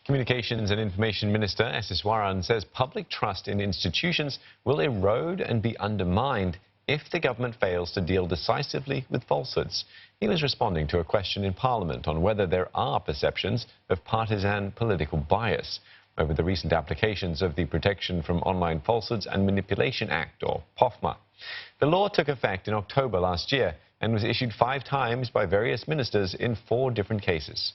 Communications and Information Minister S Iswaran says public trust in institutions will erode and be undermined if the government fails to deal decisively with falsehoods. He was responding to a question in Parliament on whether there are perceptions of partisan political bias over the recent applications of the Protection from Online Falsehoods and Manipulation Act, or POFMA. The law took effect in October last year and was issued 5 times by various ministers in 4 different cases.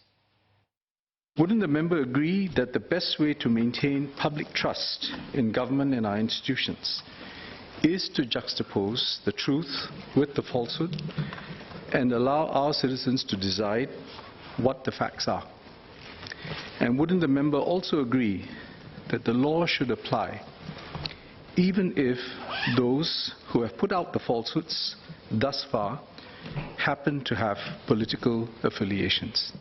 Wouldn't the member agree that the best way to maintain public trust in government and our institutions is to juxtapose the truth with the falsehood and allow our citizens to decide what the facts are? And wouldn't the member also agree that the law should apply even if those who have put out the falsehoods thus far happen to have political affiliations?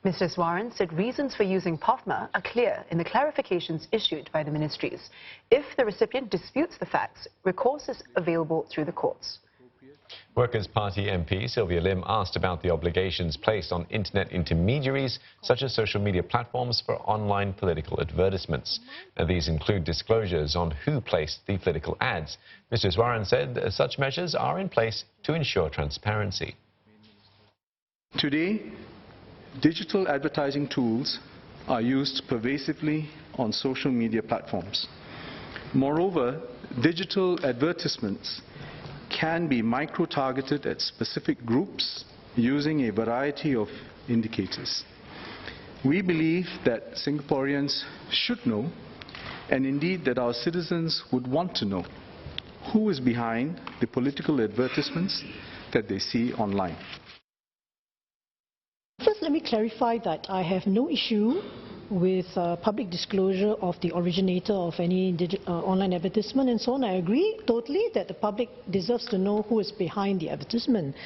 Mr. Iswaran said reasons for using POFMA are clear in the clarifications issued by the ministries. If the recipient disputes the facts, recourse is available through the courts. Workers' Party MP Sylvia Lim asked about the obligations placed on internet intermediaries, such as social media platforms, for online political advertisements. Now, these include disclosures on who placed the political ads. Mr. Iswaran said such measures are in place to ensure transparency. Today, digital advertising tools are used pervasively on social media platforms. Moreover, digital advertisements can be micro-targeted at specific groups using a variety of indicators. We believe that Singaporeans should know, and indeed that our citizens would want to know, who is behind the political advertisements that they see online. First, let me clarify that I have no issue with public disclosure of the originator of any online advertisement and so on. I agree totally that the public deserves to know who is behind the advertisement.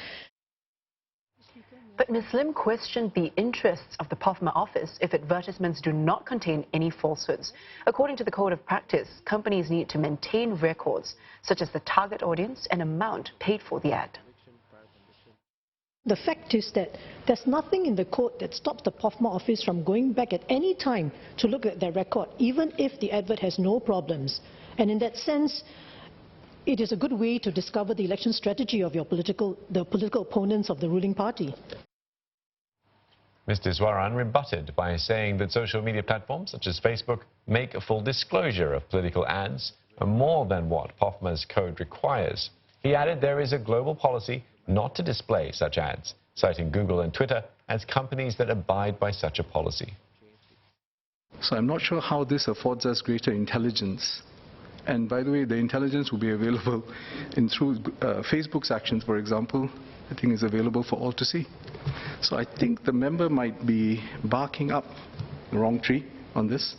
But Ms. Lim questioned the interests of the POFMA office if advertisements do not contain any falsehoods. According to the Code of Practice, companies need to maintain records such as the target audience and amount paid for the ad. The fact is that there's nothing in the code that stops the POFMA office from going back at any time to look at their record, even if the advert has no problems. And in that sense, it is a good way to discover the election strategy of the political opponents of the ruling party. Mr. Iswaran rebutted by saying that social media platforms such as Facebook make a full disclosure of political ads, more than what POFMA's code requires. He added there is a global policy not to display such ads, citing Google and Twitter as companies that abide by such a policy. So I'm not sure how this affords us greater intelligence. And by the way, the intelligence will be available through Facebook's actions, for example, I think is available for all to see. So I think the member might be barking up the wrong tree on this.